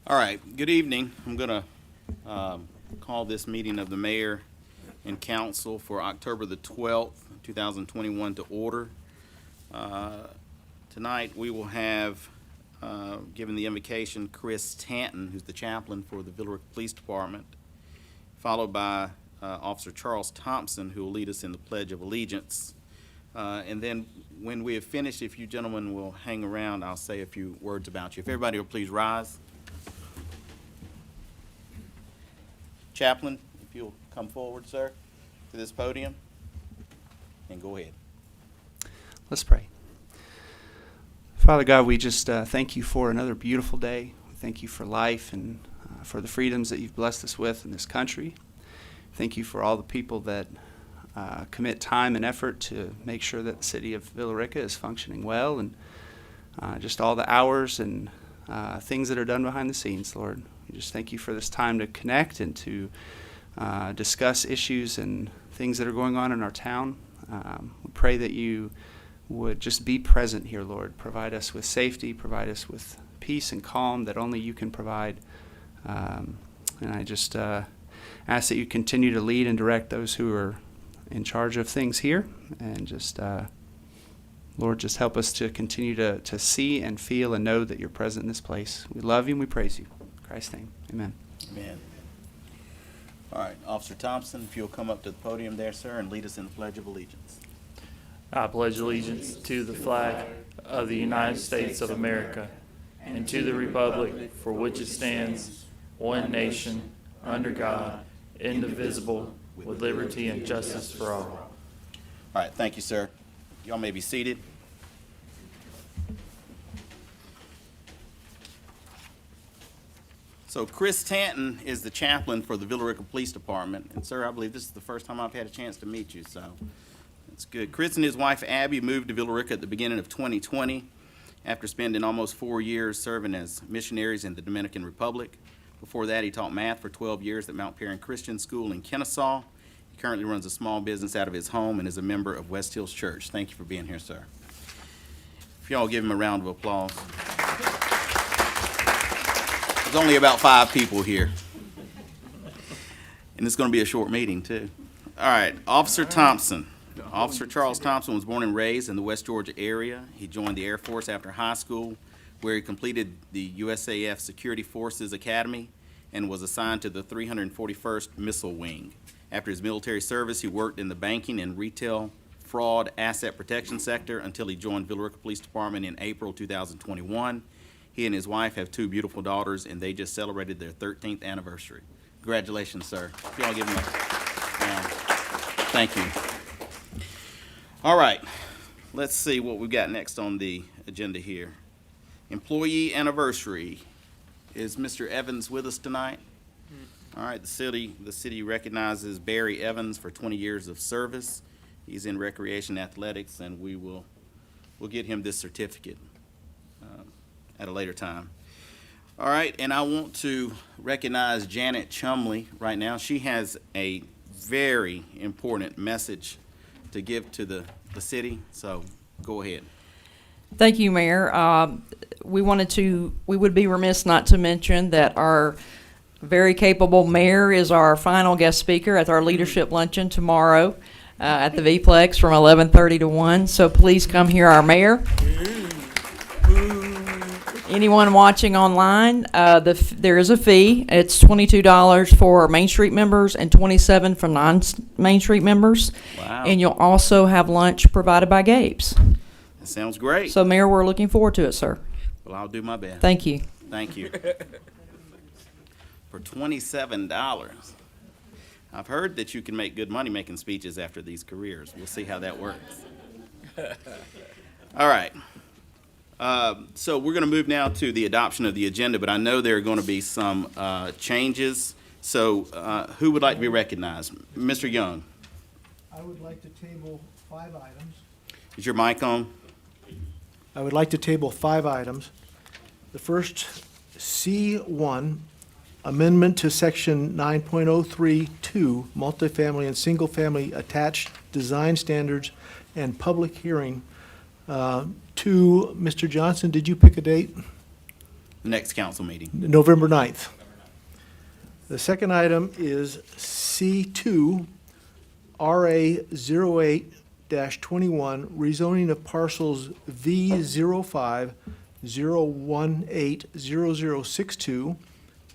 All right, good evening. I'm going to call this meeting of the mayor and council for October the 12th, 2021 to order. Tonight we will have, given the invocation, Chris Tanton, who's the chaplain for the Villa Rica Police Department, followed by Officer Charles Thompson, who will lead us in the Pledge of Allegiance. And then when we have finished, if you gentlemen will hang around, I'll say a few words about you. If everybody will please rise. Chaplain, if you'll come forward, sir, to this podium, and go ahead. Let's pray. Father God, we just thank you for another beautiful day. We thank you for life and for the freedoms that you've blessed us with in this country. Thank you for all the people that commit time and effort to make sure that the city of Villa Rica is functioning well, and just all the hours and things that are done behind the scenes, Lord. We just thank you for this time to connect and to discuss issues and things that are going on in our town. We pray that you would just be present here, Lord. Provide us with safety, provide us with peace and calm that only you can provide. And I just ask that you continue to lead and direct those who are in charge of things here. And just, Lord, just help us to continue to see and feel and know that you're present in this place. We love you and we praise you. In Christ's name, amen. Amen. All right, Officer Thompson, if you'll come up to the podium there, sir, and lead us in the Pledge of Allegiance. I pledge allegiance to the flag of the United States of America and to the republic for which it stands, one nation, under God, indivisible, with liberty and justice for all. All right, thank you, sir. Y'all may be seated. So Chris Tanton is the chaplain for the Villa Rica Police Department. And sir, I believe this is the first time I've had a chance to meet you, so that's good. Chris and his wife Abby moved to Villa Rica at the beginning of 2020 after spending almost 4 years serving as missionaries in the Dominican Republic. Before that, he taught math for 12 years at Mount Perrin Christian School in Kennesaw. He currently runs a small business out of his home and is a member of West Hills Church. Thank you for being here, sir. If y'all give him a round of applause. There's only about 5 people here. And it's going to be a short meeting, too. All right, Officer Thompson. Officer Charles Thompson was born and raised in the West Georgia area. He joined the Air Force after high school, where he completed the USAF Security Forces Academy and was assigned to the 341st Missile Wing. After his military service, he worked in the banking and retail fraud asset protection sector until he joined Villa Rica Police Department in April 2021. He and his wife have 2 beautiful daughters, and they just celebrated their 13th anniversary. Congratulations, sir. If y'all give him a round. Thank you. All right, let's see what we've got next on the agenda here. Employee anniversary. Is Mr. Evans with us tonight? All right, the city recognizes Barry Evans for 20 years of service. He's in recreation athletics, and we'll get him this certificate at a later time. All right, and I want to recognize Janet Chumley right now. She has a very important message to give to the city, so go ahead. Thank you, Mayor. We would be remiss not to mention that our very capable mayor is our final guest speaker at our leadership luncheon tomorrow at the V-Plex from 11:30 to 1. So please come hear our mayor. Anyone watching online, there is a fee. It's $22 for Main Street members and $27 for non-Main Street members. Wow. And you'll also have lunch provided by Gabe's. That sounds great. So, Mayor, we're looking forward to it, sir. Well, I'll do my best. Thank you. Thank you. For $27. I've heard that you can make good money making speeches after these careers. We'll see how that works. All right. So we're going to move now to the adoption of the agenda, but I know there are going to be some changes. So who would like to be recognized? Mr. Young. I would like to table 5 items. Is your mic on? I would like to table 5 items. The first, C1, amendment to section 9.032, multifamily and single-family attached design standards and public hearing. To Mr. Johnson, did you pick a date? The next council meeting. November 9th. The second item is C2, RA 08-21, rezoning of parcels V05, 0180062,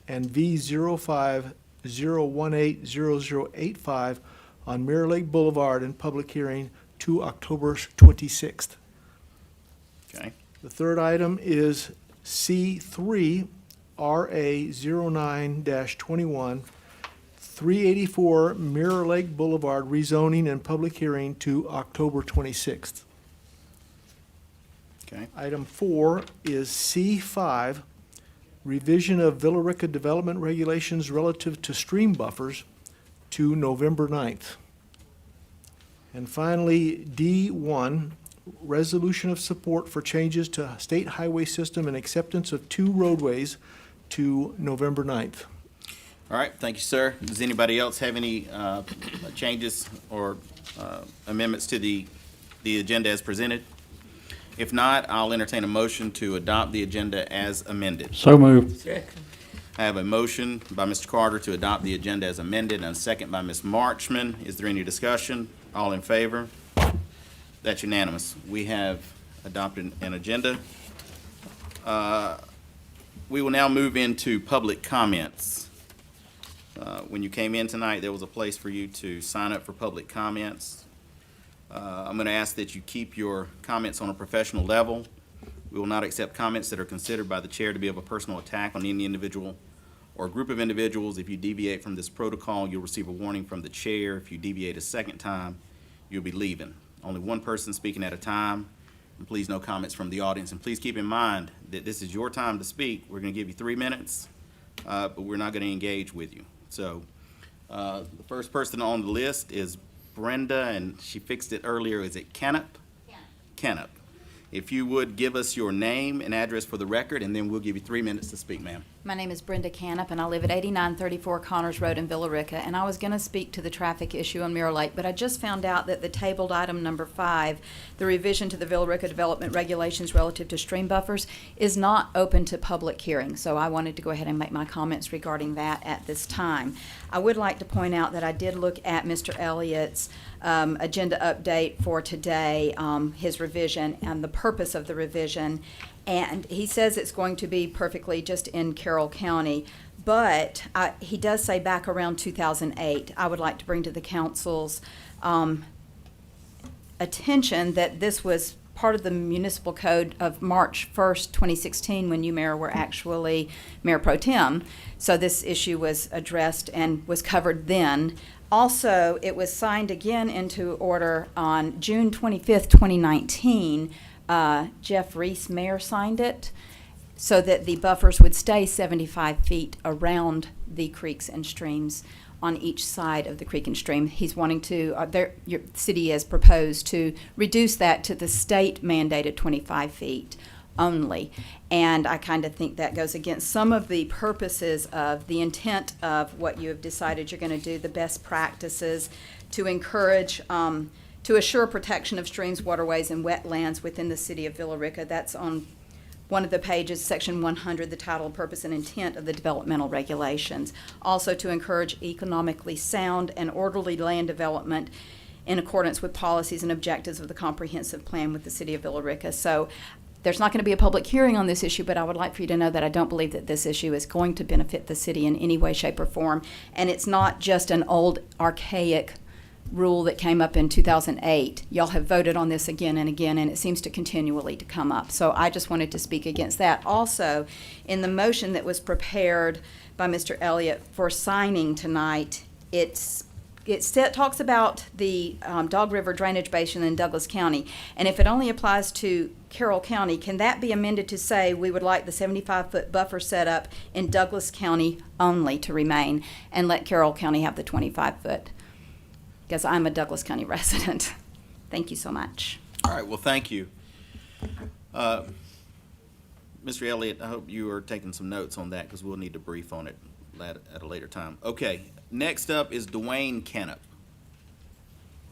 and V05, 0180085 on Mirror Lake Boulevard in public hearing to October 26th. Okay. The third item is C3, RA 09-21, 384 Mirror Lake Boulevard rezoning and public hearing to October 26th. Okay. Item 4 is C5, revision of Villa Rica development regulations relative to stream buffers to November 9th. And finally, D1, resolution of support for changes to state highway system and acceptance of 2 roadways to November 9th. All right, thank you, sir. Does anybody else have any changes or amendments to the agenda as presented? If not, I'll entertain a motion to adopt the agenda as amended. So moved. I have a motion by Mr. Carter to adopt the agenda as amended and a second by Ms. Marchman. Is there any discussion? All in favor? That's unanimous. We have adopted an agenda. We will now move into public comments. When you came in tonight, there was a place for you to sign up for public comments. I'm going to ask that you keep your comments on a professional level. We will not accept comments that are considered by the chair to be of a personal attack on any individual or group of individuals. If you deviate from this protocol, you'll receive a warning from the chair. If you deviate a second time, you'll be leaving. Only one person speaking at a time, and please no comments from the audience. And please keep in mind that this is your time to speak. We're going to give you 3 minutes, but we're not going to engage with you. So the first person on the list is Brenda, and she fixed it earlier. Is it Canup? Canup. If you would give us your name and address for the record, and then we'll give you 3 minutes to speak, ma'am. My name is Brenda Canup, and I live at 8934 Connors Road in Villa Rica, and I was going to speak to the traffic issue on Mirror Lake, but I just found out that the tabled item number 5, the revision to the Villa Rica development regulations relative to stream buffers, is not open to public hearing, so I wanted to go ahead and make my comments regarding that at this time. I would like to point out that I did look at Mr. Elliott's agenda update for today, his revision and the purpose of the revision. And he says it's going to be perfectly just in Carroll County, but he does say back around 2008. I would like to bring to the council's attention that this was part of the municipal code of March 1st, 2016, when you, Mayor, were actually Mayor Pro Tem. So this issue was addressed and was covered then. Also, it was signed again into order on June 25th, 2019. Jeff Reese, Mayor, signed it so that the buffers would stay 75 feet around the creeks and streams on each side of the creek and stream. He's wanting to, your city has proposed to reduce that to the state mandated 25 feet only. And I kind of think that goes against some of the purposes of the intent of what you have decided you're going to do, the best practices to encourage, to assure protection of streams, waterways, and wetlands within the city of Villa Rica. That's on one of the pages, section 100, the title, purpose, and intent of the developmental regulations. Also to encourage economically sound and orderly land development in accordance with policies and objectives of the comprehensive plan with the city of Villa Rica. So there's not going to be a public hearing on this issue, but I would like for you to know that I don't believe that this issue is going to benefit the city in any way, shape, or form. And it's not just an old, archaic rule that came up in 2008. Y'all have voted on this again and again, and it seems to continually to come up. So I just wanted to speak against that. Also, in the motion that was prepared by Mr. Elliott for signing tonight, it talks about the Dog River Drainage Basin in Douglas County. And if it only applies to Carroll County, can that be amended to say we would like the 75-foot buffer set up in Douglas County only to remain and let Carroll County have the 25-foot? Because I'm a Douglas County resident. Thank you so much. All right, well, thank you. Mr. Elliott, I hope you are taking some notes on that because we'll need to brief on it at a later time. Okay, next up is Dwayne Canup.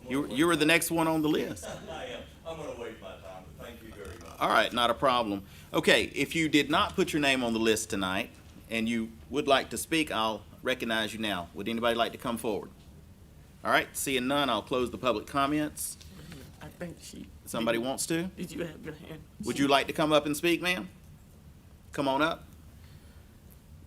You were the next one on the list. I am. I'm going to wait my time, but Thank you very much. All right, not a problem. Okay, if you did not put your name on the list tonight and you would like to speak, I'll recognize you now. Would anybody like to come forward? All right, seeing none, I'll close the public comments. I think she. Somebody wants to? Did you have your hand? Would you like to come up and speak, ma'am? Come on up.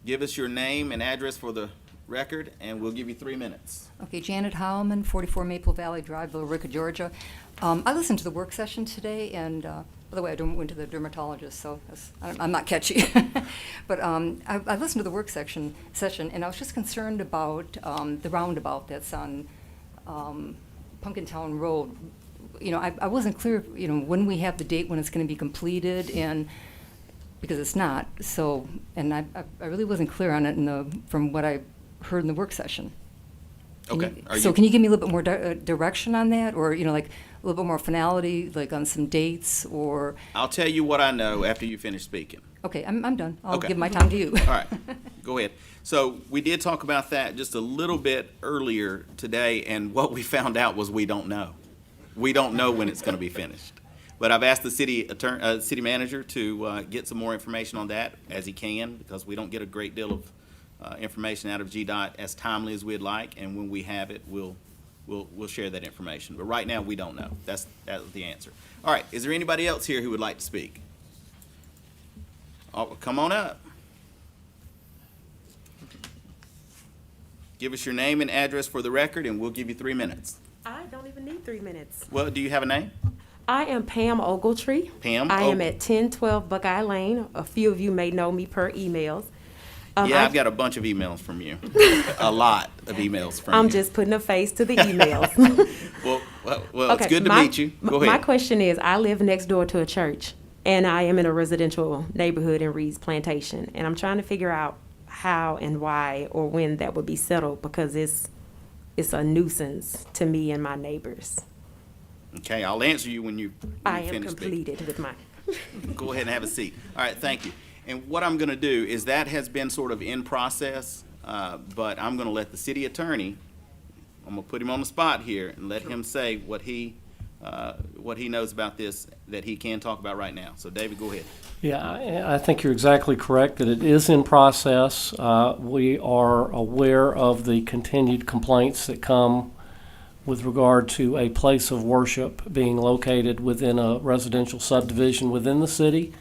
Give us your name and address for the record, and we'll give you 3 minutes. Okay, Janet Heilman, 44 Maple Valley Drive, Rica, Georgia. I listened to the work session today, and by the way, I went to the dermatologist, so I'm not catchy. But I listened to the work session, and I was just concerned about the roundabout that's on Pumpkintown Road. You know, I wasn't clear, you know, when we have the date when it's going to be completed, and because it's not. So, and I really wasn't clear on it from what I heard in the work session. Okay. Can you give me a little bit more direction on that, or you know, like a little bit more finality, like on some dates, or? I'll tell you what I know after you finish speaking. Okay, I'm done. I'll Okay. give my time to you. All right, go ahead. So we did talk about that just a little bit earlier today, and what we found out was we don't know. We don't know when it's going to be finished. But I've asked the city manager to get some more information on that as he can, because we don't get a great deal of information out of GDOT as timely as we'd like, and when we have it, we'll share that information. But right now, we don't know. That was the answer. All right, is there anybody else here who would like to speak? Oh, come on up. Give us your name and address for the record, and we'll give you 3 minutes. I don't even need 3 minutes. Well, do you have a name? I am Pam Ogletree. Pam? I am at 1012 Buckeye Lane. A few of you may know me per emails. Yeah, I've got a bunch of emails from you. A lot of emails from you. I'm just putting a face to the emails. Well, it's good to meet you. Go ahead. My question is, I live next door to a church, and I am in a residential neighborhood in Reed's Plantation, and I'm trying to figure out how and why or when that would be settled, because it's a nuisance to me and my neighbors. Okay, I'll answer you when you I am finish speaking. completed with my. Go ahead and have a seat. All right, thank you. And what I'm going to do is that has been sort of in process, but I'm going to let the city attorney, I'm going to put him on the spot here and let him say what he knows about this that he can talk about right now. So David, go ahead. Yeah, I think you're exactly correct that it is in process. We are aware of the continued complaints that come with regard to a place of worship being located within a residential subdivision within the city.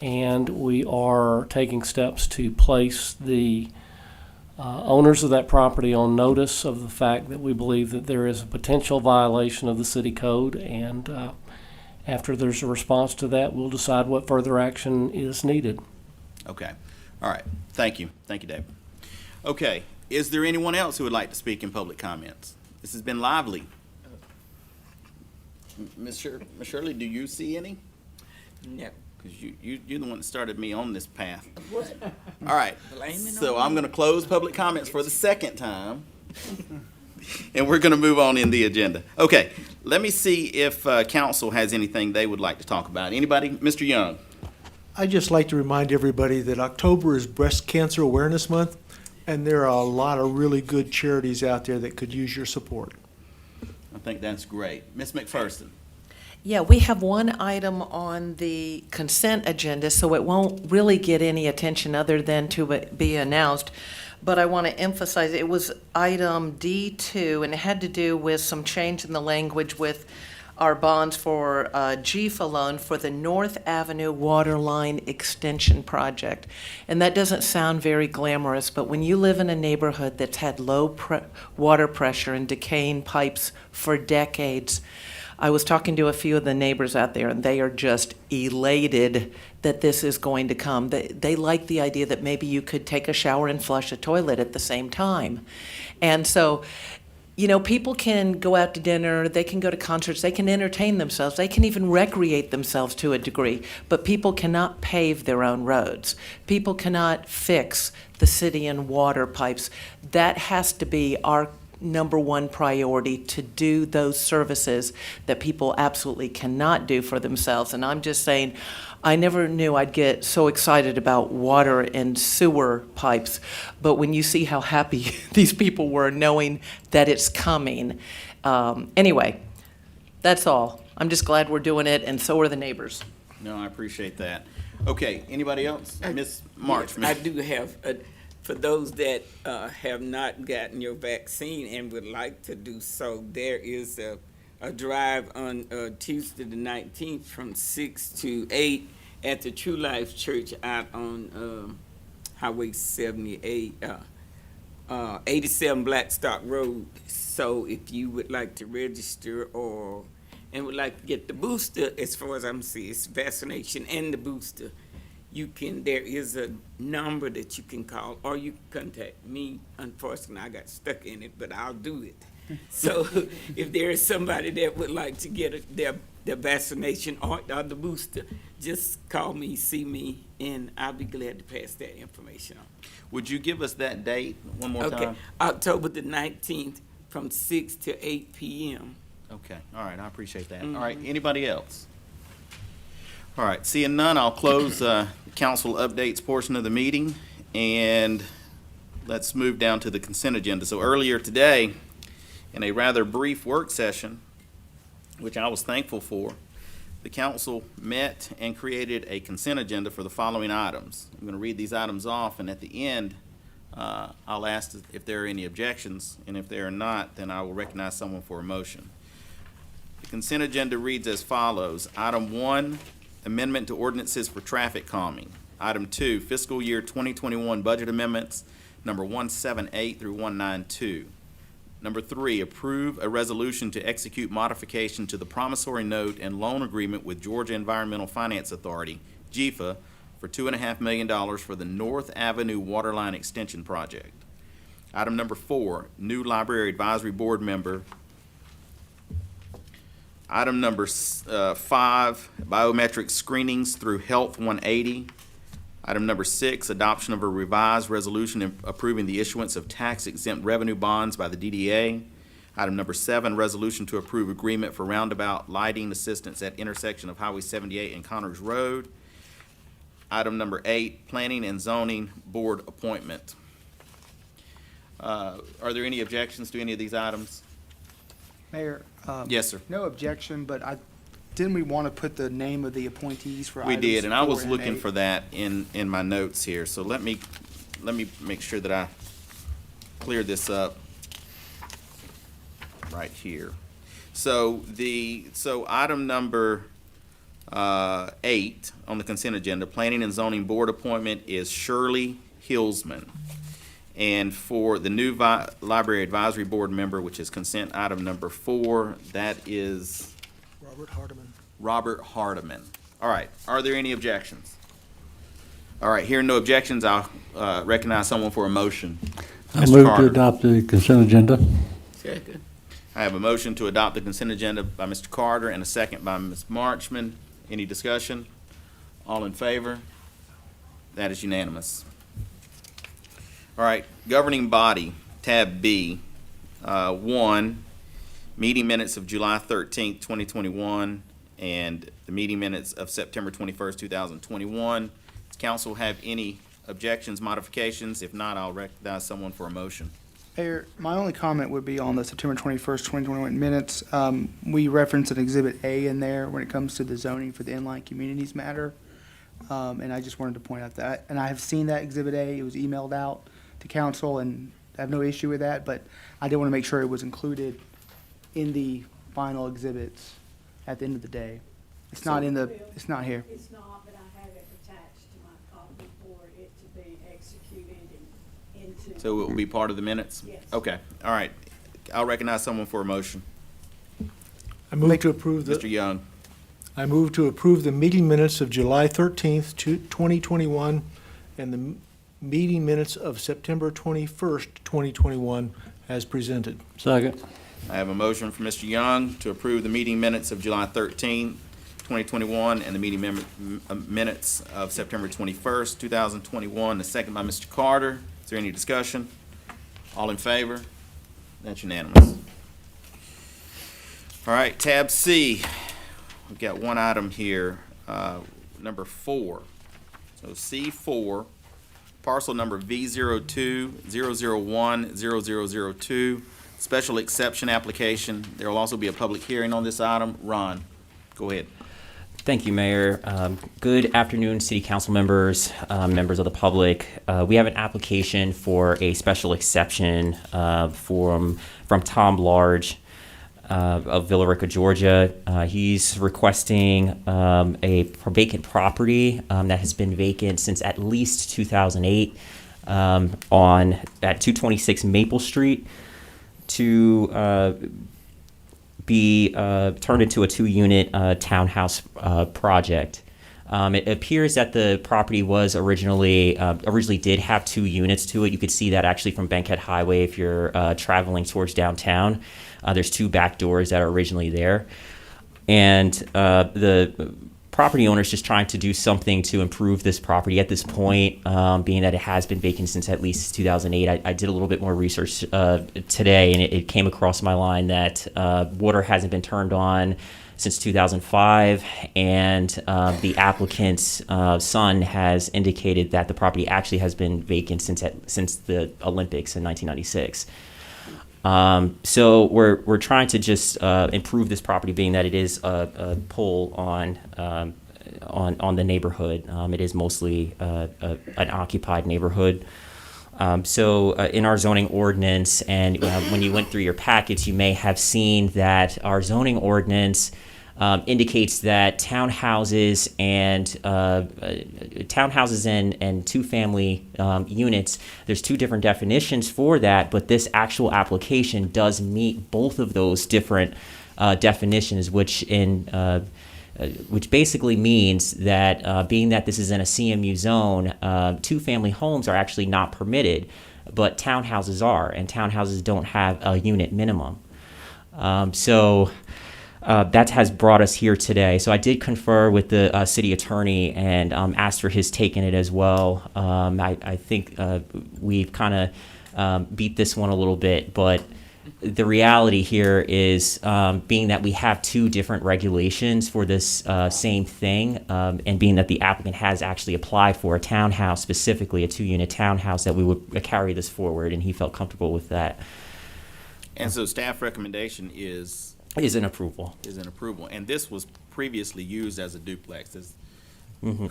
And we are taking steps to place the owners of that property on notice of the fact that we believe that there is a potential violation of the city code. And after there's a response to that, we'll decide what further action is needed. Okay. All right. Thank you. Thank you, David. Okay. Is there anyone else who would like to speak in public comments? This has been lively. Ms. Shirley, do you see any? No. Because you're the one that started me on this path. All right. So I'm going to close public comments for the second time. And we're going to move on in the agenda. Okay. Let me see if council has anything they would like to talk about. Anybody? Mr. Young. I'd just like to remind everybody that October is Breast Cancer Awareness Month, and there are a lot of really good charities out there that could use your support. I think that's great. Ms. McPherson. Yeah, we have one item on the consent agenda, so it won't really get any attention other than to be announced. But I want to emphasize, it was item D2, and it had to do with some change in the language with our bonds for GFA loan for the North Avenue Waterline Extension Project. And that doesn't sound very glamorous, but when you live in a neighborhood that's had low water pressure and decaying pipes for decades, I was talking to a few of the neighbors out there, and they are just elated that this is going to come. They like the idea that maybe you could take a shower and flush a toilet at the same time. And so, you know, people can go out to dinner, they can go to concerts, they can entertain themselves, they can even recreate themselves to a degree, but people cannot pave their own roads. People cannot fix the city and water pipes. That has to be our number one priority, to do those services that people absolutely cannot do for themselves. And I'm just saying, I never knew I'd get so excited about water and sewer pipes, but when you see how happy these people were knowing that it's coming, anyway, That's all. I'm just glad we're doing it, and so are the neighbors. No, I appreciate that. Okay, anybody else? Ms. March? Yes, I do have, for those that have not gotten your vaccine and would like to do so, there is a drive on Tuesday the 19th from 6 to 8 at the True Life Church out on Highway 78, 87 Blackstock Road. So if you would like to register and would like to get the booster, as far as I'm seeing, it's vaccination and the booster, there is a number that you can call, or you can contact me. Unfortunately, I got stuck in it, but I'll do it. So if there is somebody that would like to get their vaccination or the booster, just call me, see me, and I'll be glad to pass that information on. Would you give us that date one more Okay, time? October the 19th from 6 to 8 p.m. Okay, all right, I appreciate that. All right, anybody else? All right, seeing none, I'll close the council updates portion of the meeting, and let's move down to the consent agenda. So earlier today, in a rather brief work session, which I was thankful for, the council met and created a consent agenda for the following items. I'm going to read these items off, and at the end, I'll ask if there are any objections, and if there are not, then I will recognize someone for a motion. The consent agenda reads as follows. Item 1, amendment to ordinances for traffic calming. Item 2, fiscal year 2021 budget amendments, number 178 through 192. Number 3, approve a resolution to execute modification to the promissory note and loan agreement with Georgia Environmental Finance Authority, GEFA, for $2.5 million for the North Avenue Waterline Extension Project. Item number 4, new Library Advisory Board member. Item number 5, biometric screenings through Health 180. Item number 6, adoption of a revised resolution approving the issuance of tax-exempt revenue bonds by the DDA. Item number 7, resolution to approve agreement for roundabout lighting assistance at intersection of Highway 78 and Connors Road. Item number 8, planning and zoning board appointment. Are there any objections to any of these items? Mayor? Yes, sir. No objection, but didn't we want to put the name of the appointees for We items did, and I 4 was and looking 8? for that in my notes here. So let me make sure that I clear this up right here. So item number 8 on the consent agenda, planning and zoning board appointment, is Shirley Hillsman. And for the new library advisory board member, which is consent item number 4, that is Robert Hardiman. All right, are there any objections? All right, hearing no objections, I'll recognize someone for a motion. I Mr. move Carter. to adopt the consent agenda. Second. I have a motion to adopt the consent agenda by Mr. Carter and a second by Ms. Marchman. Any discussion? All in favor? That is unanimous. All right, governing body, tab B, 1, meeting minutes of July 13th, 2021, and the meeting minutes of September 21st, 2021. Does council have any objections, modifications? If not, I'll recognize someone for a motion. Mayor, my only comment would be on the September 21st, 2021 minutes. We referenced an Exhibit A in there when it comes to the zoning for the inline communities matter. And I just wanted to point out that, and I have seen that Exhibit A, it was emailed out to council, and I have no issue with that, but I did want to make sure it was included in the final exhibits at the end of the day. It's not in the, it's not here. It's not, but I have it attached to my copy for it to be executed and into. So it will be part of the minutes? Yes. Okay, all right. I'll recognize someone for a motion. I move to approve Mr. Young. I move to approve the meeting minutes of July 13th, 2021, and the meeting minutes of September 21st, 2021, as presented. Second. I have a motion from Mr. Young to approve the meeting minutes of July 13th, 2021, and the meeting minutes of September 21st, 2021. The second by Mr. Carter. Is there any discussion? All in favor? That's unanimous. All right, tab C. We've got one item here, number 4. So C4, parcel number V02-001-0002. special exception application. There will also be a public hearing on this item. Ron, go ahead. Thank you, Mayor. Good afternoon, City Council members, members of the public. We have an application for a special exception from Tom Large of Rica, Georgia. He's requesting a vacant property that has been vacant since at least 2008 at 226 Maple Street to be turned into a 2-unit townhouse project. It appears that the property was originally did have 2 units to it. You could see that actually from Bankhead Highway if you're traveling towards downtown. There's 2 back doors that are originally there. And the property owner is just trying to do something to improve this property at this point, being that it has been vacant since at least 2008. I did a little bit more research today, and it came across my line that water hasn't been turned on since 2005, and the applicant's son has indicated that the property actually has been vacant since the Olympics in 1996. So we're trying to just improve this property, being that it is a pull on the neighborhood. It is mostly an occupied neighborhood. So in our zoning ordinance, and when you went through your packets, you may have seen that our zoning ordinance indicates that townhouses and 2-family units, there's 2 different definitions for that, but this actual application does meet both of those different definitions, which basically means that being that this is in a CMU zone, 2-family homes are actually not permitted, but townhouses are, and townhouses don't have a unit minimum. That has brought us here today. So I did confer with the city attorney and asked for his take in it as well. I think we've kind of beat this one a little bit, but the reality here is being that we have 2 different regulations for this same thing, and being that the applicant has actually applied for a townhouse, specifically a 2-unit townhouse, that we would carry this forward, and he felt comfortable with that. And so staff recommendation is an approval. And this was previously used as a duplex.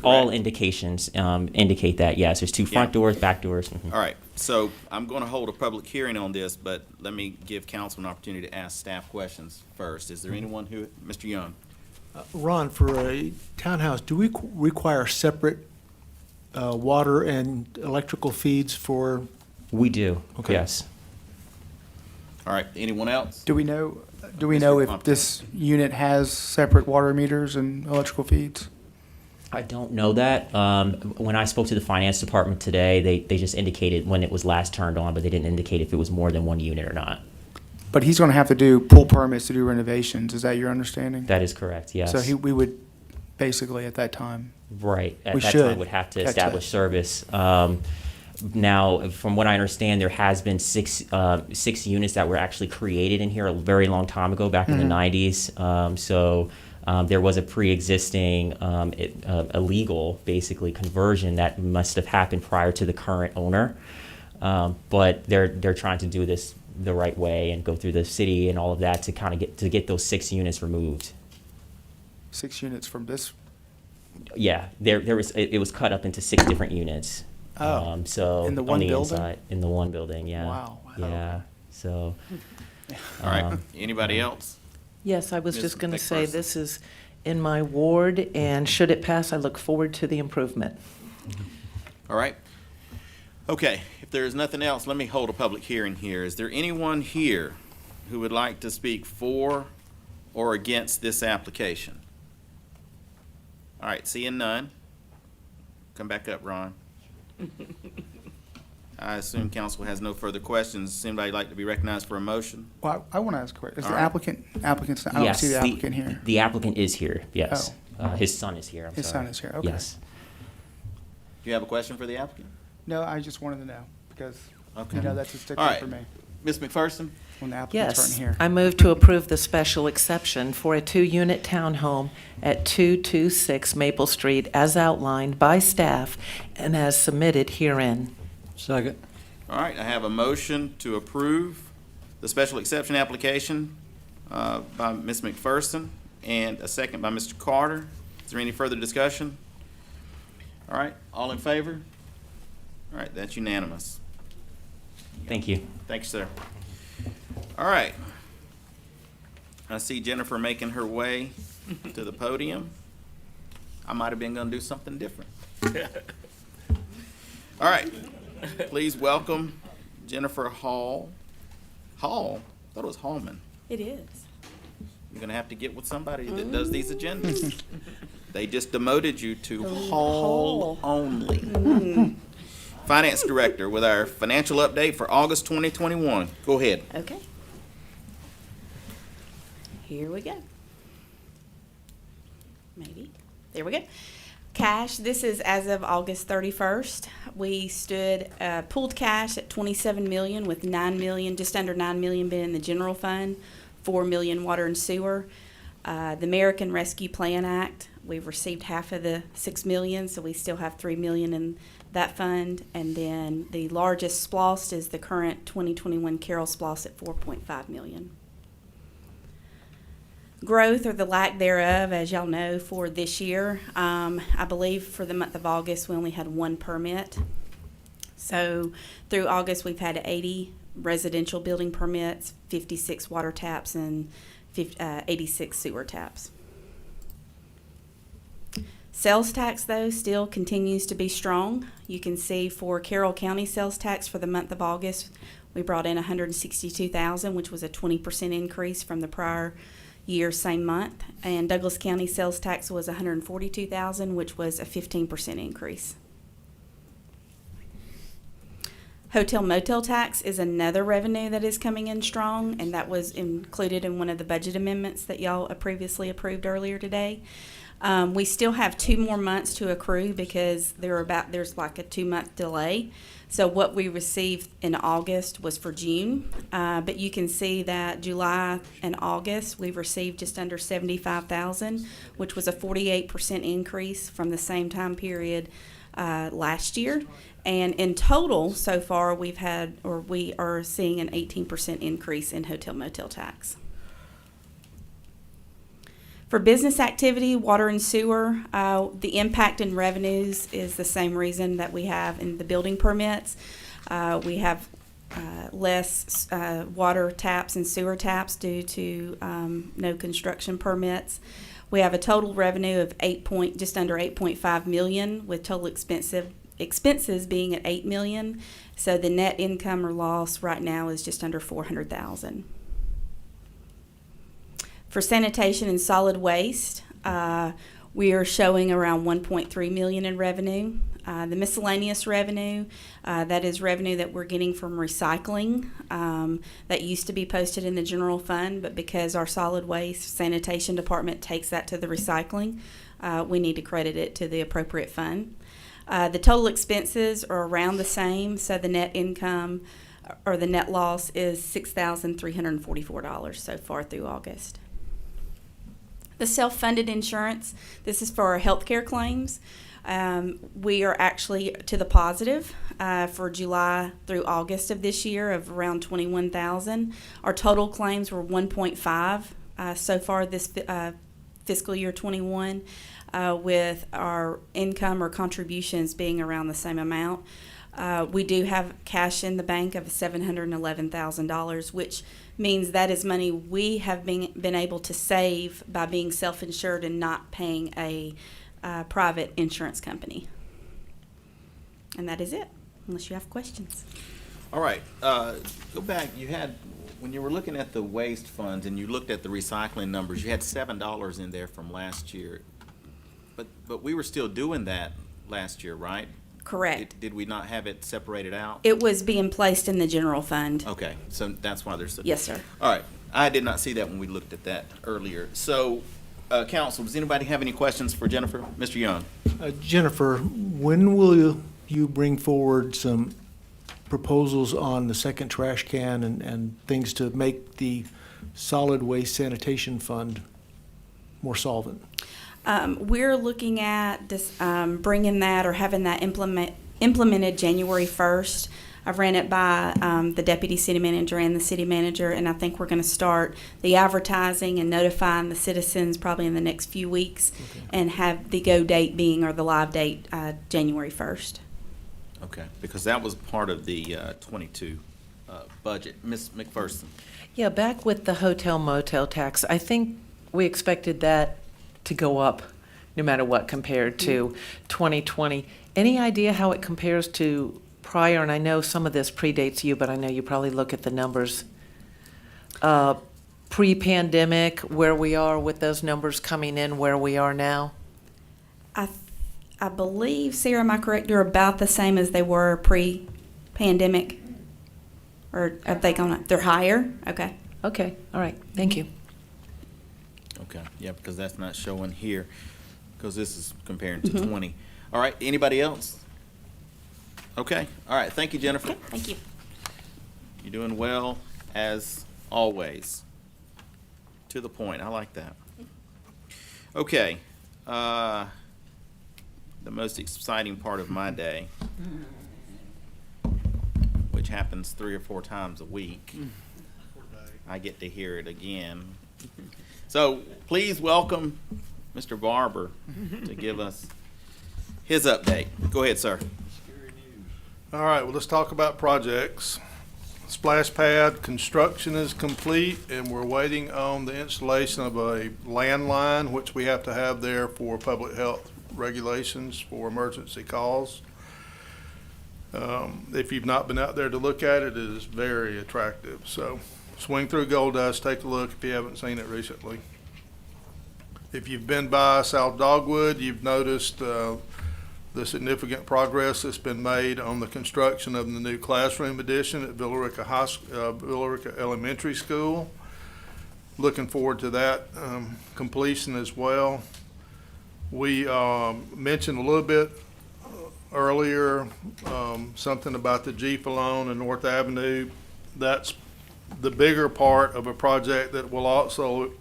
All indications indicate that, yes. There's 2 front doors, back doors. All right, so I'm going to hold a public hearing on this, but let me give council an opportunity to ask staff questions first. Is there anyone who, Mr. Young? Ron, for a townhouse, do we require separate water and electrical feeds for? We do, Okay. yes. All right, anyone else? Do we know if this unit has separate water meters and electrical feeds? I don't know that. When I spoke to the finance department today, they just indicated when it was last turned on, but they didn't indicate if it was more than 1 unit or not. But he's going to have to do pull permits to do renovations. Is that your understanding? That is correct, yes. So we would basically at that time. Right, at We that should time would have to catch establish that. service. Now, from what I understand, there has been 6 units that were actually created in here a very long time ago, back in the 90s. There was a pre-existing illegal, basically, conversion that must have happened prior to the current owner. But they're trying to do this the right way and go through the city and all of that to kind of get those 6 units removed. 6 units from this? Yeah, it was cut up into 6 different units. Oh, so in the one on the building? inside, in the one building, yeah. Wow. Yeah. So. All right, anybody else? Yes, I was Ms. just going to say, McPherson. this is in my ward, and should it pass, I look forward to the improvement. All right. Okay, if there is nothing else, let me hold a public hearing here. Is there anyone here who would like to speak for or against this application? All right, seeing none. Come back up, Ron. I assume council has no further questions. Does anybody like to be recognized for a motion? Well, I want to ask a question. Is the All right. applicant's, I don't Yes, see the applicant here. The applicant is here, yes. Oh. His son is here, His sorry. son is here, okay. Yes. Do you have a question for the applicant? No, I just wanted to know because, Okay. you know, that's a All stickler right. for me Ms. McPherson? when the applicants aren't Yes, here. I move to approve the special exception for a 2-unit townhome at 226 Maple Street as outlined by staff and as submitted herein. Second. All right, I have a motion to approve the special exception application by Ms. McPherson and a second by Mr. Carter. Is there any further discussion? All right, all in favor? All right, that's unanimous. Thank you. Thanks, sir. All right. I see Jennifer making her way to the podium. I might have been going to do something different. All right. Please welcome Jennifer Hall. Hall? I thought it was Hallman. It is. You're going to have to get with somebody that does these agendas. They just demoted you to Hall only. Finance Director with our financial update for August 2021. Go ahead. Okay. Here we go. Maybe. There we go. Cash, this is as of August 31st. We stood, pooled cash at $27 million with $9 million, just under $9 million being in the general fund, $4 million water and sewer. The American Rescue Plan Act, we've received half of the $6 million, so we still have $3 million in that fund. And then the largest SPLOST is the current 2021 Carroll SPLOST at $4.5 million. Growth, or the lack thereof, as y'all know, for this year, I believe for the month of August we only had 1 permit. So through August we've had 80 residential building permits, 56 water taps, and 86 sewer taps. Sales tax, though, still continues to be strong. You can see for Carroll County sales tax for the month of August, we brought in $162,000, which was a 20% increase from the prior year, same month. And Douglas County sales tax was $142,000, which was a 15% increase. Hotel motel tax is another revenue that is coming in strong, and that was included in one of the budget amendments that y'all previously approved earlier today. We still have 2 more months to accrue because there's like a 2-month delay. So what we received in August was for June, but you can see that July and August we've received just under $75,000, which was a 48% increase from the same time period last year. And in total, so far, we are seeing an 18% increase in hotel motel tax. For business activity, water and sewer, the impact in revenues is the same reason that we have in the building permits. We have less water taps and sewer taps due to no construction permits. We have a total revenue of just under $8.5 million, with total expenses being at $8 million. So the net income or loss right now is just under $400,000. For sanitation and solid waste, we are showing around $1.3 million in revenue. The miscellaneous revenue, that is revenue that we're getting from recycling that used to be posted in the general fund, but because our solid waste sanitation department takes that to the recycling, we need to credit it to the appropriate fund. The total expenses are around the same, so the net income or the net loss is $6,344 so far through August. The self-funded insurance, this is for our healthcare claims. We are actually to the positive for July through August of this year of around $21,000. Our total claims were 1.5 so far this fiscal year 21, with our income or contributions being around the same amount. We do have cash in the bank of $711,000, which means that is money we have been able to save by being self-insured and not paying a private insurance company. And that is it, unless you have questions. All right. Go back. When you were looking at the waste funds and you looked at the recycling numbers, you had $7 in there from last year. But we were still doing that last year, right? Correct. Did we not have it separated out? It was being placed in the general fund. Okay, so that's why there's. Yes, sir. All right, I did not see that when we looked at that earlier. So, council, does anybody have any questions for Jennifer? Mr. Young. Jennifer, when will you bring forward some proposals on the second trash can and things to make the solid waste sanitation fund more solvent? We're looking at this, bringing that or having that implemented January 1st. I've ran it by the deputy city manager and the city manager, and I think we're going to start the advertising and notifying the citizens probably in the next few weeks, and have the go date being, or the live date, January 1st. Okay, because that was part of the 22 budget. Ms. McPherson. Yeah, back with the hotel motel tax, I think we expected that to go up no matter what compared to 2020. Any idea how it compares to prior? And I know some of this predates you, but I know you probably look at the numbers pre-pandemic, where we are with those numbers coming in, where we are now. I believe, Sarah, am I correct? They're about the same as they were pre-pandemic, or have they gone up? They're higher. Okay. Okay. All right. Thank you. Okay, yeah, because that's not showing here, because this is comparing to 20. All right, anybody else? Okay, all right, thank you, Jennifer. Okay, thank you. You're doing well, as always. To the point, I like that. Okay, the most exciting part of my day, which happens 3 or 4 times a week. I get to hear it again. So please welcome Mr. Barber to give us his update. Go ahead, sir. All right, well, let's talk about projects. Splash pad construction is complete, and we're waiting on the installation of a landline, which we have to have there for public health regulations for emergency calls. If you've not been out there to look at it, it is very attractive. So swing through Gold Dust, take a look if you haven't seen it recently. If you've been by South Dogwood, you've noticed the significant progress that's been made on the construction of the new classroom addition at Villa Rica Elementary School. Looking forward to that completion as well. We mentioned a little bit earlier something about the Jeep alone and North Avenue. That's the bigger part of a project that will also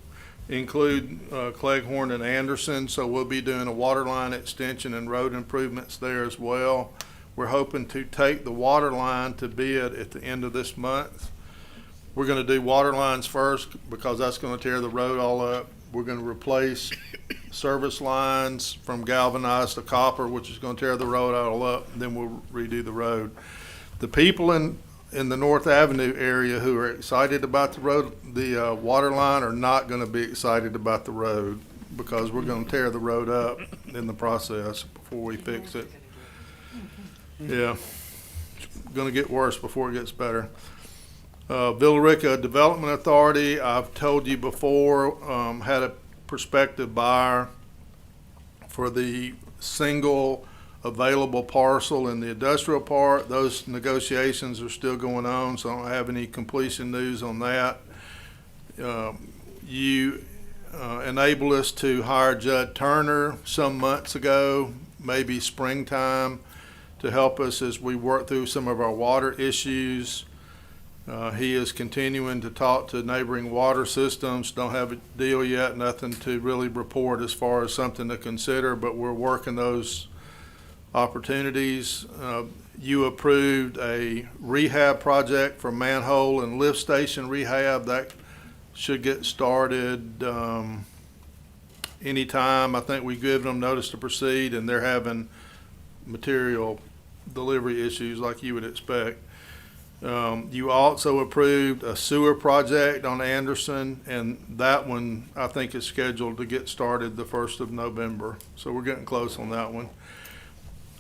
include Cleghorn and Anderson, so we'll be doing a water line extension and road improvements there as well. We're hoping to take the water line to bid at the end of this month. We're going to do water lines first because that's going to tear the road all up. We're going to replace service lines from galvanized to copper, which is going to tear the road all up, and then we'll redo the road. The people in the North Avenue area who are excited about the road, the water line, are not going to be excited about the road because we're going to tear the road up in the process before we fix it. Yeah, it's going to get worse before it gets better. Villa Rica Development Authority, I've told you before, had a prospective buyer for the single available parcel in the industrial park. Those negotiations are still going on, so I don't have any completion news on that. You enabled us to hire Judd Turner some months ago, maybe springtime, to help us as we work through some of our water issues. He is continuing to talk to neighboring water systems. Don't have a deal yet, nothing to really report as far as something to consider, but we're working those opportunities. You approved a rehab project for manhole and lift station rehab. That should get started anytime. I think we've given them notice to proceed, and they're having material delivery issues like you would expect. You also approved a sewer project on Anderson, and that one I think is scheduled to get started the 1st of November. So we're getting close on that one.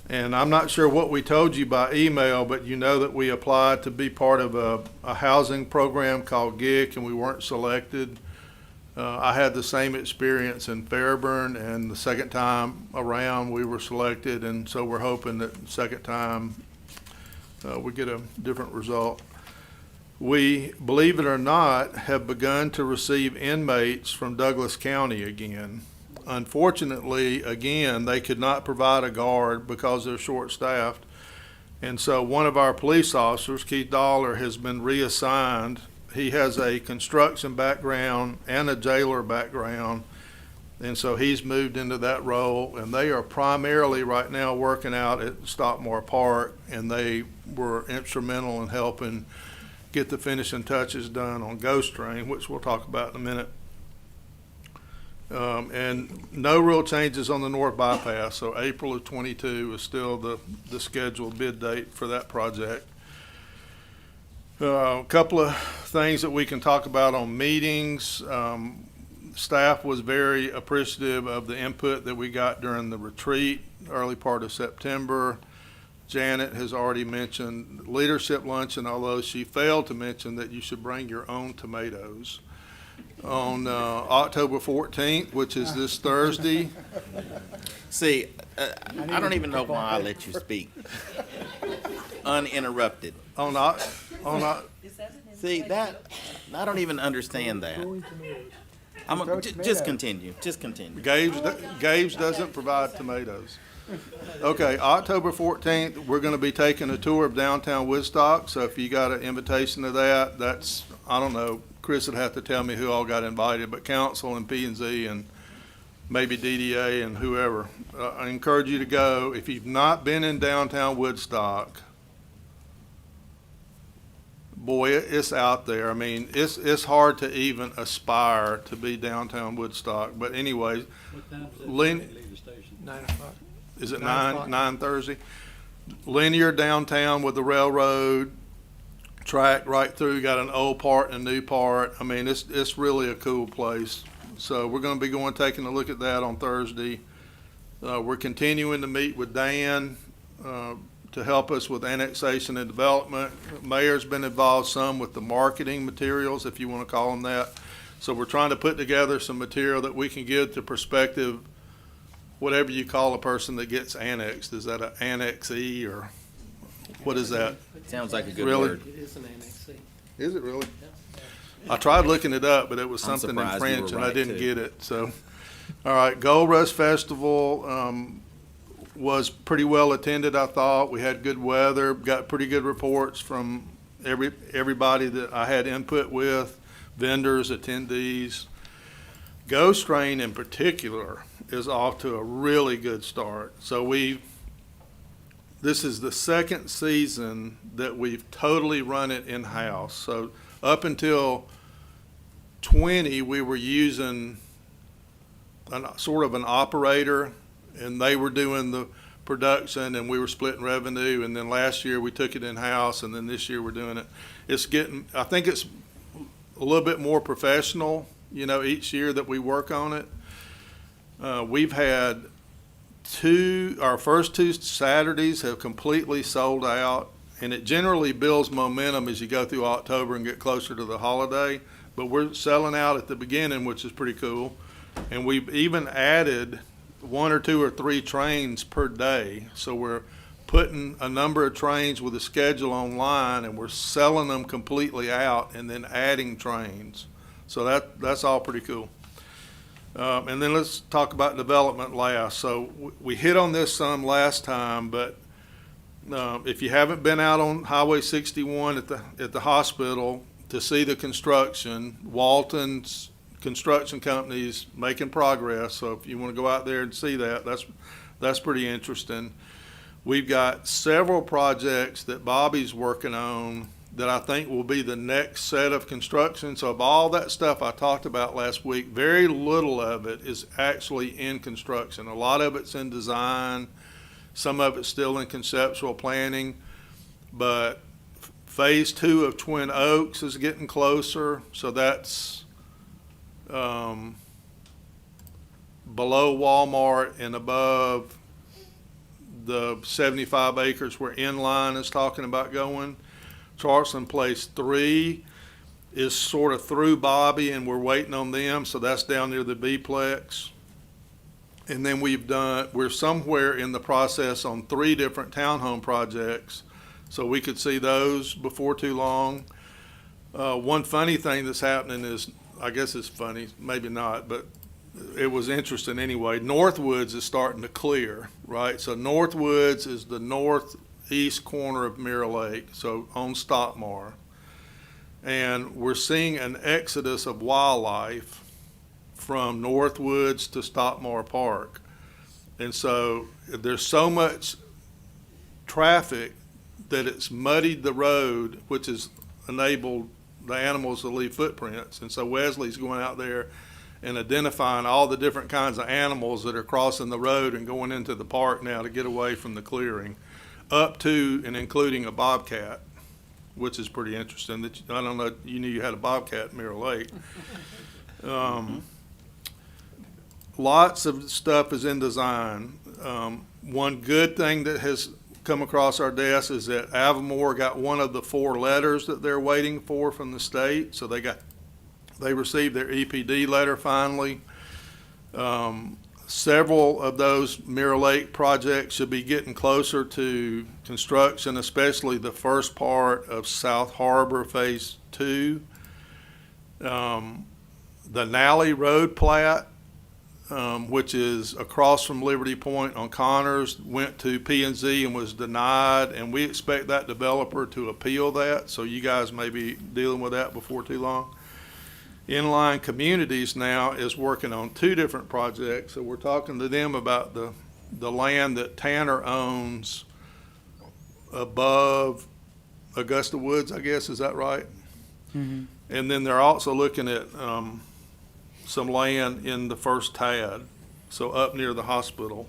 And I'm not sure what we told you by email, but you know that we applied to be part of a housing program called GIC, and we weren't selected. I had the same experience in Fairburn, and the second time around we were selected, and so we're hoping that the second time we get a different result. We, believe it or not, have begun to receive inmates from Douglas County again. Unfortunately, again, they could not provide a guard because they're short-staffed. And so one of our police officers, Keith Dollar, has been reassigned. He has a construction background and a jailer background, And so he's moved into that role, and they are primarily right now working out at Stockmore Park, and they were instrumental in helping get the finishing touches done on Ghost Train, which we'll talk about in a minute. And no real changes on the North Bypass, so April of '22 is still the scheduled bid date for that project. A couple of things that we can talk about on meetings. Staff was very appreciative of the input that we got during the retreat, early part of September. Janet has already mentioned leadership luncheon, although she failed to mention that you should bring your own tomatoes. On October 14th, which is this Thursday. See, I don't even know why I let you speak uninterrupted. See, that, I don't even understand that. Just continue, just continue. Gabe's doesn't provide tomatoes. Okay, October 14th, we're going to be taking a tour of downtown Woodstock, so if you got an invitation to that, that's, I don't know, Chris would have to tell me who all got invited, but council and P&Z and maybe DDA and whoever. I encourage you to go. If you've not been in downtown Woodstock, boy, it's out there. I mean, it's hard to even aspire to be downtown Woodstock. But anyway, 9 o'clock. Is it 9 o'clock. 9 Thursday? Linear downtown with the railroad track right through. Got an old part and a new part. I mean, it's really a cool place. So we're going to be taking a look at that on Thursday. We're continuing to meet with Dan to help us with annexation and development. Mayor's been involved some with the marketing materials, if you want to call them that. So we're trying to put together some material that we can give to prospective, whatever you call a person that gets annexed. Is that an annexee or what is that? Sounds like a good Really? word. It is an annexee. Is it really? I tried looking it up, but it was I'm something in surprised you French were and I right, didn't too. get it. So, all right, Gold Rush Festival was pretty well attended, I thought. We had good weather, got pretty good reports from everybody that I had input with, vendors, attendees. Ghost Train in particular is off to a really good start. So this is the second season that we've totally run it in-house. So up until 20, we were using sort of an operator, and they were doing the production, and we were splitting revenue. And then last year we took it in-house, and then this year we're doing it. I think it's a little bit more professional, each year that we work on it. We've had our first 2 Saturdays have completely sold out, and it generally builds momentum as you go through October and get closer to the holiday. But we're selling out at the beginning, which is pretty cool. And we've even added 1 or 2 or 3 trains per day. So we're putting a number of trains with a schedule online, and we're selling them completely out and then adding trains. So that's all pretty cool. And then let's talk about development last. So we hit on this some last time, but if you haven't been out on Highway 61 at the hospital to see the construction, Walton's construction company is making progress. So if you want to go out there and see that, that's pretty interesting. We've got several projects that Bobby's working on that I think will be the next set of construction. So of all that stuff I talked about last week, very little of it is actually in construction. A lot of it's in design. Some of it's still in conceptual planning. But phase 2 of Twin Oaks is getting closer. So that's below Walmart and above the 75 acres where Inline is talking about going. Charleston Place 3 is sort of through Bobby, and we're waiting on them, so that's down near the B-Plex. And then we're somewhere in the process on 3 different townhome projects, so we could see those before too long. One funny thing that's happening is, I guess it's funny, maybe not, but it was interesting anyway. Northwoods is starting to clear, right? So Northwoods is the northeast corner of Mirror Lake, so on Stockmar. And we're seeing an exodus of wildlife from Northwoods to Stockmore Park. And so there's so much traffic that it's muddied the road, which has enabled the animals to leave footprints. And so Wesley's going out there and identifying all the different kinds of animals that are crossing the road and going into the park now to get away from the clearing, up to and including a bobcat, which is pretty interesting. That I don't know, you knew you had a bobcat in Mirror Lake. Lots of stuff is in design. One good thing that has come across our desk is that Avamore got one of the 4 letters that they're waiting for from the state. So they received their EPD letter finally. Several of those Mirror Lake projects should be getting closer to construction, especially the first part of South Harbor Phase 2. The Nally Road plat, which is across from Liberty Point on Connors, went to P&Z and was denied, and we expect that developer to appeal that, so you guys may be dealing with that before too long. Inline Communities now is working on 2 different projects, so we're talking to them about the land that Tanner owns above Augusta Woods, I guess, is that right? Mm-hmm. And then they're also looking at some land in the first TAD, so up near the hospital.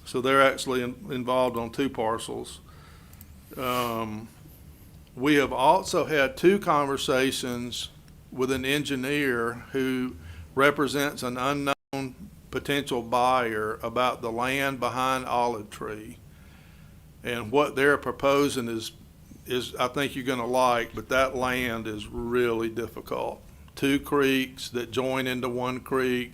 So they're actually involved on 2 parcels. We have also had 2 conversations with an engineer who represents an unknown potential buyer about the land behind Olive Tree. And what they're proposing is I think you're going to like, but that land is really difficult. 2 creeks that join into one creek,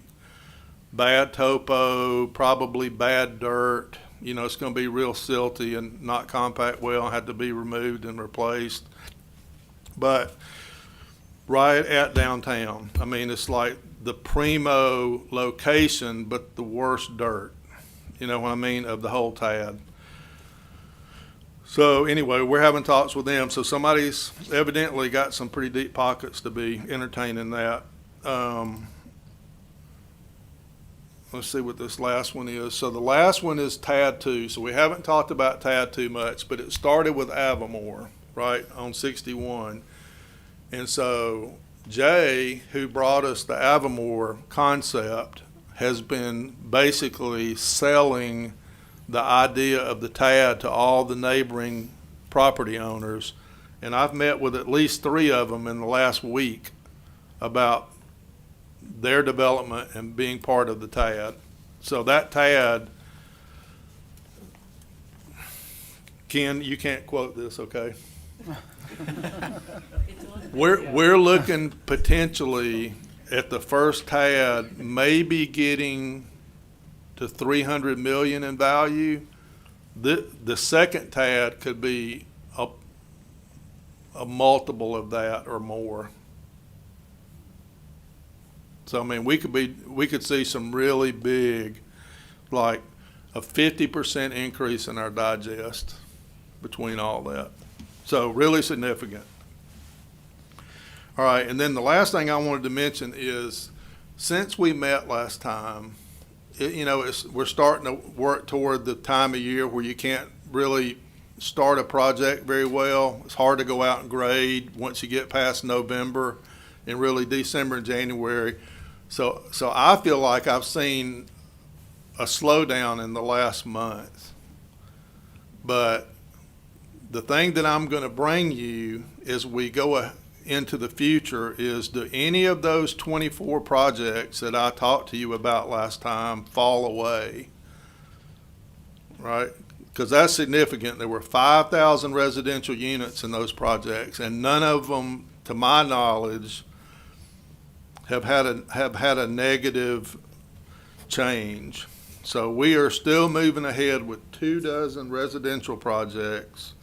bad topo, probably bad dirt. You know, it's going to be real silty and not compact well, and had to be removed and replaced. But right at downtown. I mean, it's like the primo location, but the worst dirt. You know what I mean, of the whole TAD. So anyway, we're having talks with them. So somebody's evidently got some pretty deep pockets to be entertaining that. Let's see what this last one is. So the last one is TAD 2. So we haven't talked about TAD 2 much, but it started with Avamore, right, on 61. And so Jay, who brought us the Avamore concept, has been basically selling the idea of the TAD to all the neighboring property owners. And I've met with at least 3 of them in the last week about their development and being part of the TAD. So that TAD, Ken, you can't quote this, okay? We're looking potentially at the first TAD maybe getting to 300 million in value. The second TAD could be a multiple of that or more. So I mean, we could see some really big, like a 50% increase in our digest between all that. So really significant. All right, and then the last thing I wanted to mention is, since we met last time, we're starting to work toward the time of year where you can't really start a project very well. It's hard to go out and grade once you get past November and really December and January. So I feel like I've seen a slowdown in the last month. But the thing that I'm going to bring you as we go into the future is, do any of those 24 projects that I talked to you about last time fall away? Right? Because that's significant. There were 5,000 residential units in those projects, and none of them, to my knowledge, have had a negative change. So we are still moving ahead with 24 residential projects.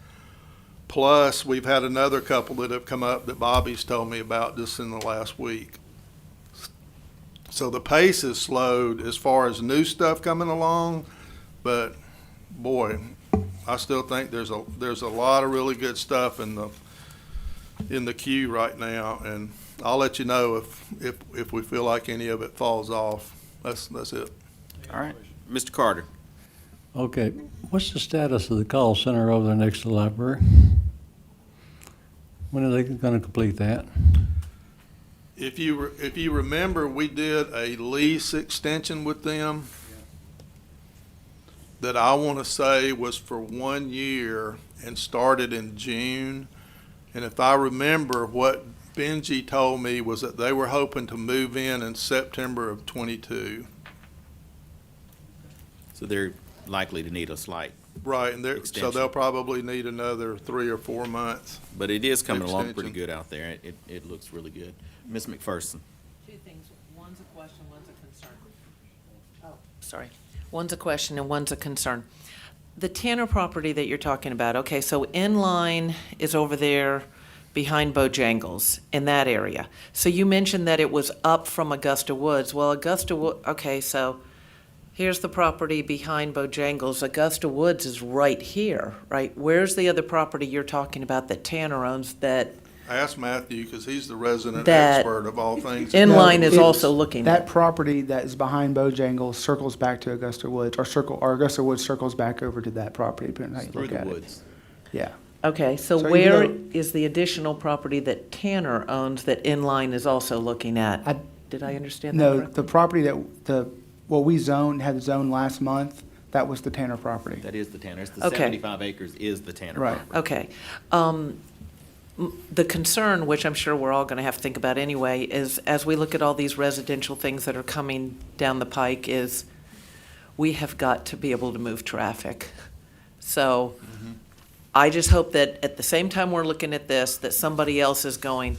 Plus, we've had another couple that have come up that Bobby's told me about just in the last week. So the pace is slowed as far as new stuff coming along, but boy, I still think there's a lot of really good stuff in the queue right now, and I'll let you know if we feel like any of it falls off. That's it. All right. Mr. Carter. Okay, what's the status of the call center over there next to the library? When are they gonna complete that? If you remember, we did a lease extension with them that I want to say was for 1 year and started in June. And if I remember, what Benji told me was that they were hoping to move in September of '22. So they're likely to need a slight, Right, and so extension. they'll probably need another 3 or 4 months. but it is coming along pretty Extension. good out there. It looks really good. Ms. McPherson. Two things. One's a question, one's a concern. Oh, sorry. One's a question and one's a concern. The Tanner property that you're talking about, okay, so Inline is over there behind Bojangles in that area. So you mentioned that it was up from Augusta Woods. Well, okay, so here's the property behind Bojangles. Augusta Woods is right here, right? Where's the other property you're talking about that Tanner owns that Ask Matthew, because he's the resident That expert of all things. Inline No, is it's- also looking That at? property that is behind Bojangles circles back to Augusta Woods, or Augusta Woods circles back over to that property, depending on how you Through look the at it. woods. Yeah. Okay, so So where even is the additional property that Tanner owns that Inline is also looking at? Did I understand that No, correctly? the property what we had zoned last month, that was the Tanner property. That is the Tanner. It's the Okay. 75 acres is the Tanner Right. property. Okay. The concern, which I'm sure we're all going to have to think about anyway, is as we look at all these residential things that are coming down the pike, is we have got to be able to move traffic. So I just hope that at the same time we're looking at this, that somebody else is going,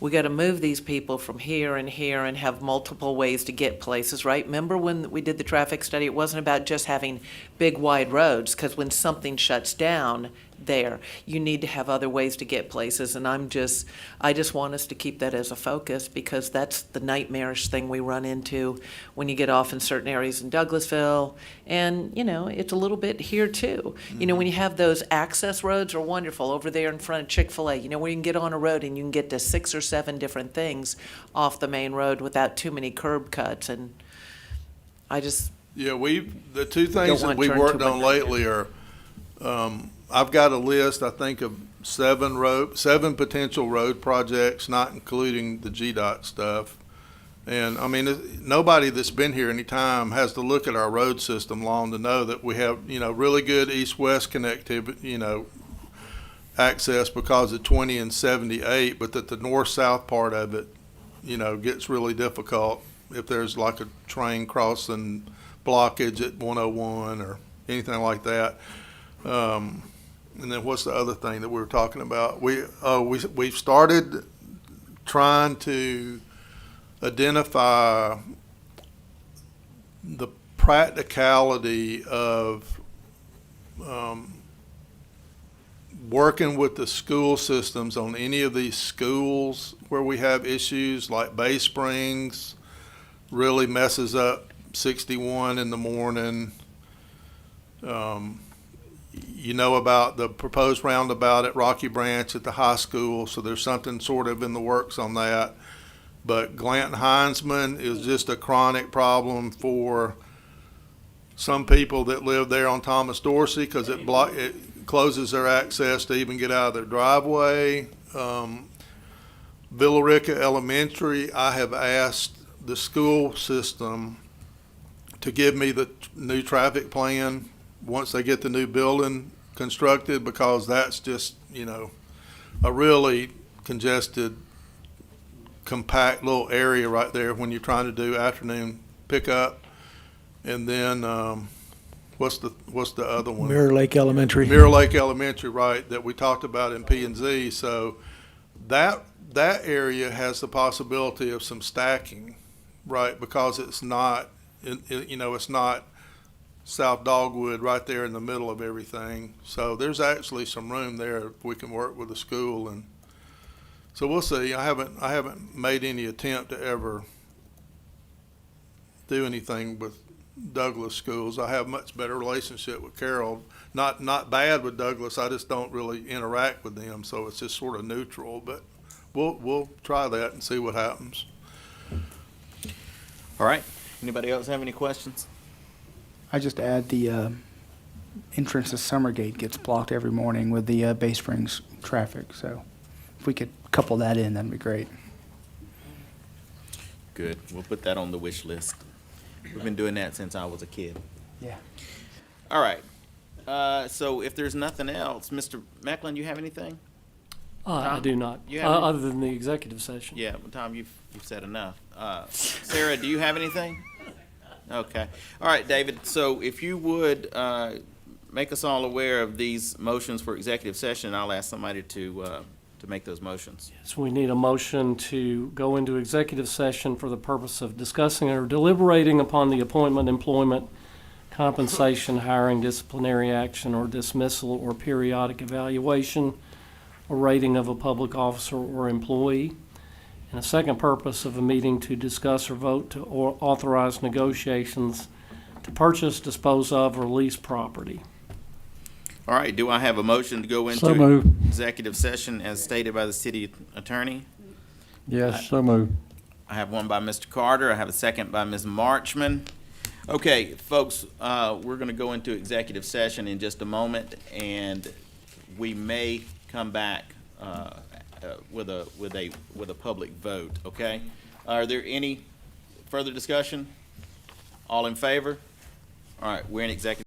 we got to move these people from here and here and have multiple ways to get places, right? Remember when we did the traffic study, it wasn't about just having big wide roads, because when something shuts down there, you need to have other ways to get places, and I just want us to keep that as a focus, because that's the nightmarish thing we run into when you get off in certain areas in Douglasville, and, it's a little bit here too. When you have those access roads are wonderful, over there in front of Chick-fil-A, where you can get on a road and you can get to 6 or 7 different things off the main road without too many curb cuts, and Yeah, the two things Don't that want we turn worked too on much. lately are, I've got a list, I think, of 7 potential road projects, not including the GDOT stuff. And, I mean, nobody that's been here any time has to look at our road system long to know that we have, really good east-west connectivity, access because of 20 and 78, but that the north-south part of it, gets really difficult if there's like a train crossing blockage at 101 or anything like that. And then what's the other thing that we were talking about? We've started trying to identify the practicality of working with the school systems on any of these schools where we have issues, like Bay Springs really messes up 61 in the morning. About the proposed roundabout at Rocky Branch at the high school, so there's something sort of in the works on that. But Glanton-Heinzman is just a chronic problem for some people that live there on Thomas Dorsey, because it closes their access to even get out of their driveway. Villa Rica Elementary, I have asked the school system to give me the new traffic plan once they get the new building constructed, because that's just, a really congested, compact little area right there when you're trying to do afternoon pickup. And then, what's the other one? Mirror Lake Elementary. Mirror Lake Elementary, right, that we talked about in P&Z. So that area has the possibility of some stacking, right, because it's not, it's not South Dogwood right there in the middle of everything. So there's actually some room there if we can work with the school, and so we'll see. I haven't made any attempt to ever do anything with Douglas schools. I have much better relationship with Carroll. Not bad with Douglas. I just don't really interact with them, so it's just sort of neutral. But we'll try that and see what happens. All right. Anybody else have any questions? I just add the entrance to Summergate gets blocked every morning with the Bay Springs traffic. So if we could couple that in, that'd be great. Good. We'll put that on the wish list. We've been doing that since I was a kid. Yeah. All right. So if there's nothing else, Mr. Macklin, you have anything? I do not, You have any- other than the executive session. Yeah, well, Tom, you've said enough. Sarah, do you have anything? Okay. All right, David, so if you would make us all aware of these motions for executive session, I'll ask somebody to make those motions. So we need a motion to go into executive session for the purpose of discussing or deliberating upon the appointment, employment, compensation, hiring, disciplinary action, or dismissal, or periodic evaluation or rating of a public officer or employee. And a second purpose of a meeting to discuss or vote to authorize negotiations to purchase, dispose of, or lease property. All right, do I have a motion to go So into moved. executive session as stated by the city attorney? Yes, so moved. I have one by Mr. Carter. I have a second by Ms. Marchman. Okay, folks, we're going to go into executive session in just a moment, and we may come back with a public vote. Okay? Are there any further discussion? All in favor? All right, we're in executive.